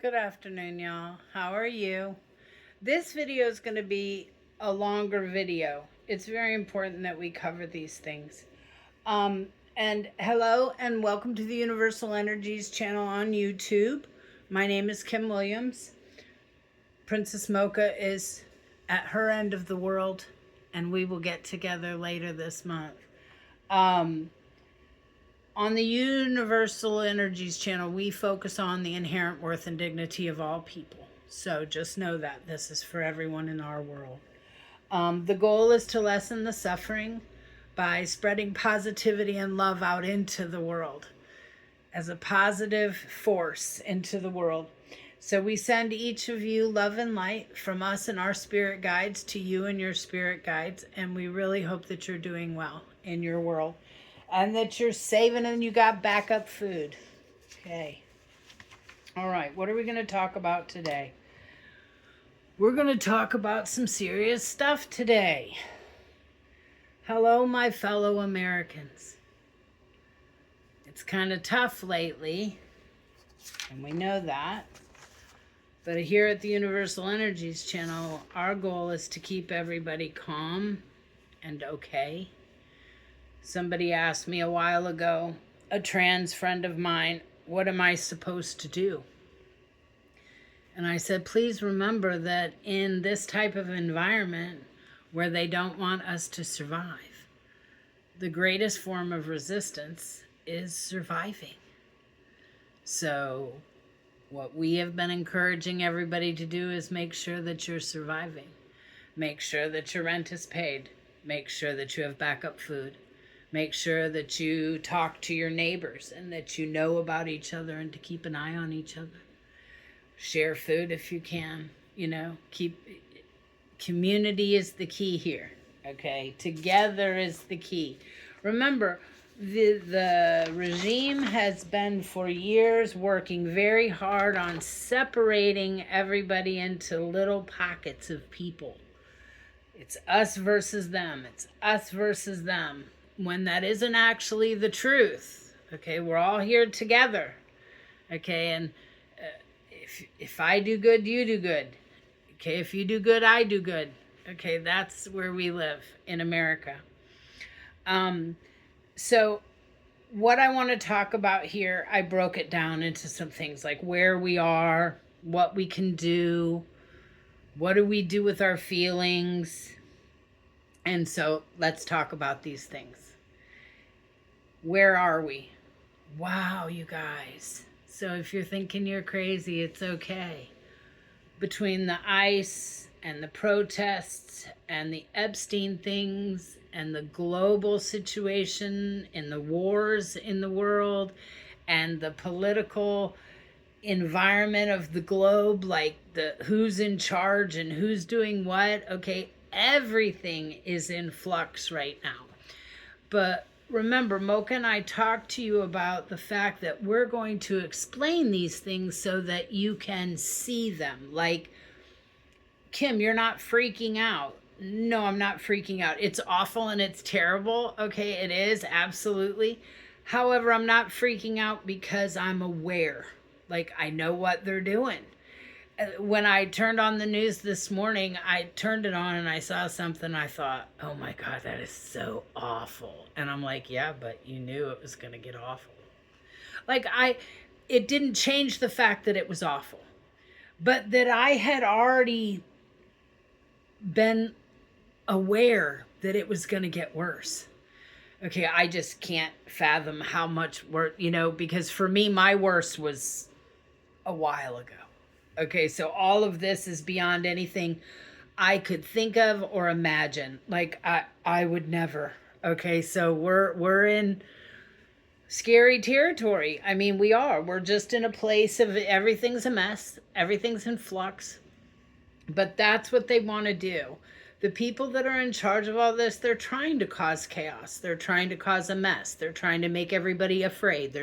Good afternoon, y'all. How are you? This video is going to be a longer video. It's very important that we cover these things. And hello and welcome to the Universal Energies channel on YouTube. My name is Kim Williams. Princess Mocha is at her end of the world, and we will get together later this month. On the Universal Energies channel, we focus on the inherent worth and dignity of all people. So just know that this is for everyone in our world. The goal is to lessen the suffering by spreading positivity and love out into the world as a positive force into the world. So we send each of you love and light from us and our spirit guides to you and your spirit guides. And we really hope that you're doing well in your world. And that you're saving and you got backup food. Okay. All right. What are we going to talk about today? We're going to talk about some serious stuff today. Hello, my fellow Americans. It's kind of tough lately, and we know that. But here at the Universal Energies channel, our goal is to keep everybody calm and okay. Somebody asked me a while ago, a trans friend of mine, what am I supposed to do? And I said, please remember that in this type of environment where they don't want us to survive, the greatest form of resistance is surviving. So what we have been encouraging everybody to do is make sure that you're surviving. Make sure that your rent is paid. Make sure that you have backup food. Make sure that you talk to your neighbors and that you know about each other and to keep an eye on each other. Share food if you can, community is the key here, okay? Together is the key. Remember, the regime has been for years working very hard on separating everybody into little pockets of people. It's us versus them. It's us versus them. When that isn't actually the truth. Okay, we're all here together. Okay, and if I do good, you do good. Okay, if you do good, I do good. Okay, that's where we live in America. So what I want to talk about here, I broke it down into some things like where we are, what we can do, what do we do with our feelings. And so let's talk about these things. Where are we? Wow, you guys. So if you're thinking you're crazy, it's okay. Between the ICE and the protests and the Epstein things and the global situation and the wars in the world and the political environment of the globe, like the who's in charge and who's doing what, okay, everything is in flux right now. But remember, Mocha and I talked to you about the fact that we're going to explain these things so that you can see them. Like, Kim, you're not freaking out. No, I'm not freaking out. It's awful and it's terrible. Okay, it is, absolutely. However, I'm not freaking out because I'm aware. Like, I know what they're doing. When I turned on the news this morning, I turned it on and I saw something. I thought, oh my God, that is so awful. And I'm like, yeah, but you knew it was going to get awful. Like, it didn't change the fact that it was awful, but that I had already been aware that it was going to get worse. Okay, I just can't fathom how much worse, because for me, my worst was a while ago. Okay, so all of this is beyond anything I could think of or imagine. Like, I would never. Okay, so we're in scary territory. I mean, we are. We're just in a place of everything's a mess. Everything's in flux. But that's what they want to do. The people that are in charge of all this, they're trying to cause chaos. They're trying to cause a mess. They're trying to make everybody afraid.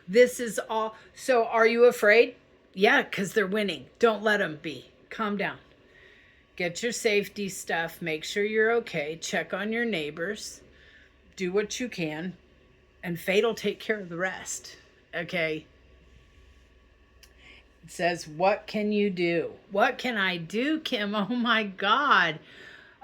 This is all. So are you afraid? Yeah, because they're winning. Don't let them be. Calm down. Get your safety stuff. Make sure you're okay. Check on your neighbors. Do what you can. And fate will take care of the rest. Okay? It says, what can you do? What can I do, Kim? Oh my God.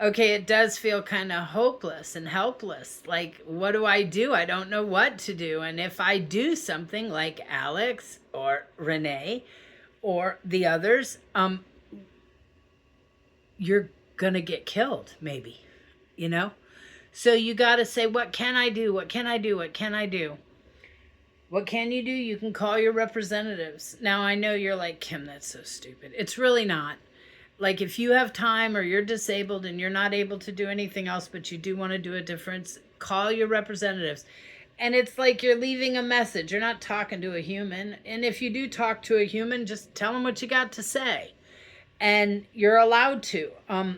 Okay, it does feel kind of hopeless and helpless. Like, what do? I don't know what to do. And if I do something like Alex or Renee or the others, you're gonna get killed, maybe, you know? So you got to say, what can I do? What can I do? What can I do? What can you do? You can call your representatives. Now, I know you're like, Kim, that's so stupid. It's really not. Like, if you have time or you're disabled and you're not able to do anything else, but you do want to do a difference, call your representatives. And it's like you're leaving a message. You're not talking to a human. And if you do talk to a human, just tell them what you got to say. And you're allowed to.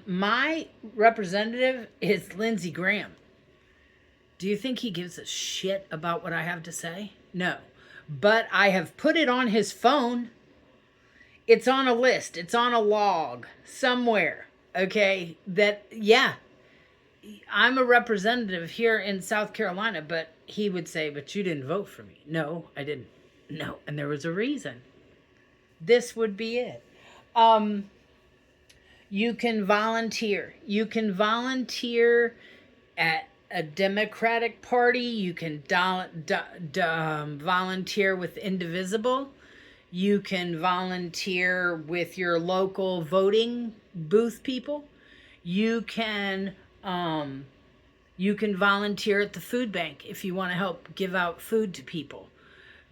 My representative is Lindsey Graham. Do you think he gives a shit about what I have to say? No. But I have put it on his phone. It's on a list. It's on a log somewhere. Okay? That, yeah, I'm a representative here in South Carolina, but he would say, but you didn't vote for me. No, I didn't. No. And there was a reason. This would be it. You can volunteer. You can volunteer at a Democratic Party. You can volunteer with Indivisible. You can volunteer with your local voting booth people. You can volunteer at the food bank if you want to help give out food to people.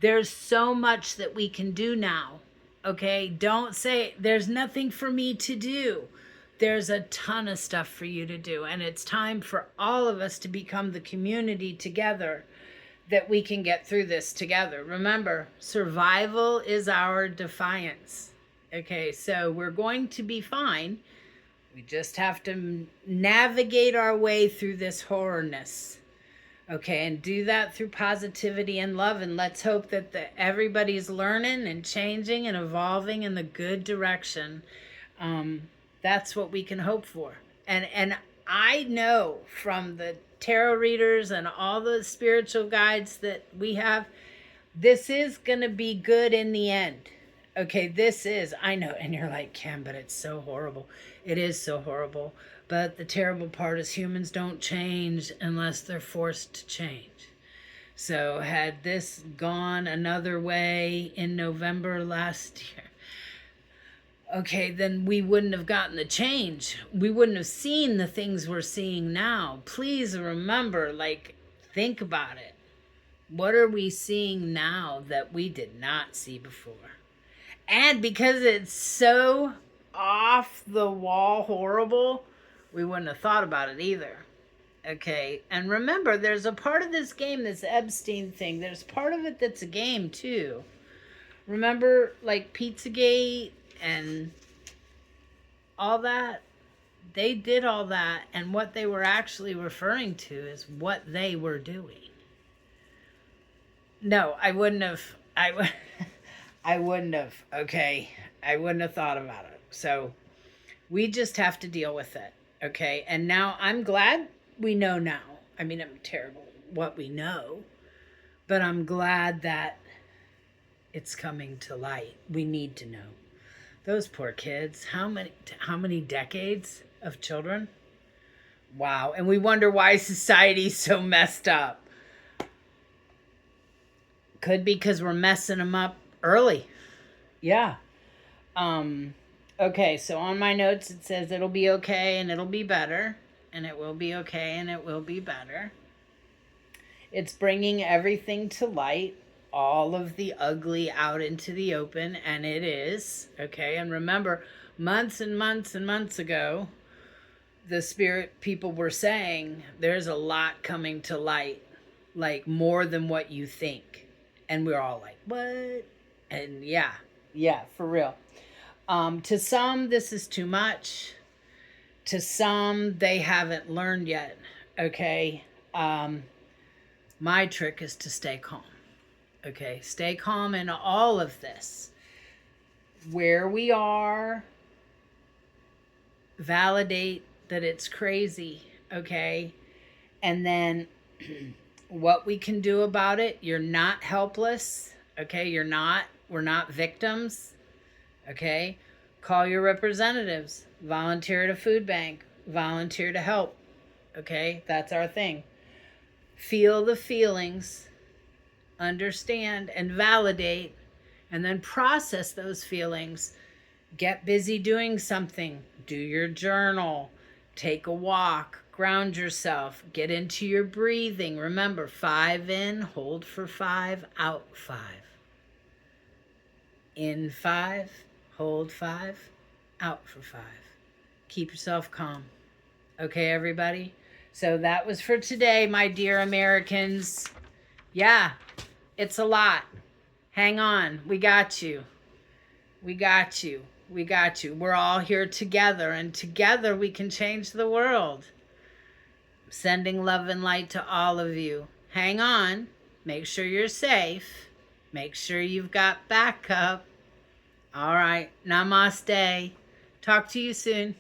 There's so much that we can do now. Okay, don't say there's nothing for me to do. There's a ton of stuff for you to do, and it's time for all of us to become the community together that we can get through this together. Remember, survival is our defiance. Okay, so we're going to be fine. We just have to navigate our way through this horrorness. Okay, and do that through positivity and love, and let's hope that everybody's learning and changing and evolving in the good direction. That's what we can hope for. And I know from the tarot readers and all the spiritual guides that we have, this is going to be good in the end. Okay, this is, I know, and you're like, Kim, but it's so horrible. It is so horrible. But the terrible part is humans don't change unless they're forced to change. So had this gone another way in November last year, okay, then we wouldn't have gotten the change. We wouldn't have seen the things we're seeing now. Please remember, like, think about it. What are we seeing now that we did not see before? And because it's so off the wall horrible, we wouldn't have thought about it either. Okay, and remember, there's a part of this game, this Epstein thing, there's part of it that's a game too. Remember, like Pizzagate and all that? They did all that, and what they were actually referring to is what they were doing. No, I wouldn't have. I wouldn't have. Okay, I wouldn't have thought about it. So we just have to deal with it. Okay, and now I'm glad we know now. I mean, I'm terrible what we know, but I'm glad that it's coming to light. We need to know. Those poor kids, how many decades of children? Wow, and we wonder why society's so messed up. Could be because we're messing them up early. Yeah. Okay, so on my notes it says it'll be okay and it'll be better, and it will be okay and it will be better. It's bringing everything to light, all of the ugly out into the open, and it is. Okay, and remember, months and months and months ago, the spirit people were saying there's a lot coming to light, like more than what you think. And we're all like, what? And yeah, for real. To some, this is too much. To some, they haven't learned yet. Okay. My trick is to stay calm. Okay. Stay calm in all of this. Where we are, validate that it's crazy. Okay. And then what we can do about it. You're not helpless. Okay. We're not victims. Okay? Call your representatives. Volunteer at a food bank. Volunteer to help. Okay? That's our thing. Feel the feelings, understand and validate, and then process those feelings. Get busy doing something. Do your journal. Take a walk. Ground yourself. Get into your breathing. Remember, 5 in, hold for 5, out 5. In 5, hold 5, out for 5. Keep yourself calm. Okay, everybody? So that was for today, my dear Americans. Yeah, it's a lot. Hang on. We got you. We got you. We got you. We're all here together, and together we can change the world. Sending love and light to all of you. Hang on. Make sure you're safe. Make sure you've got backup. All right. Namaste. Talk to you soon.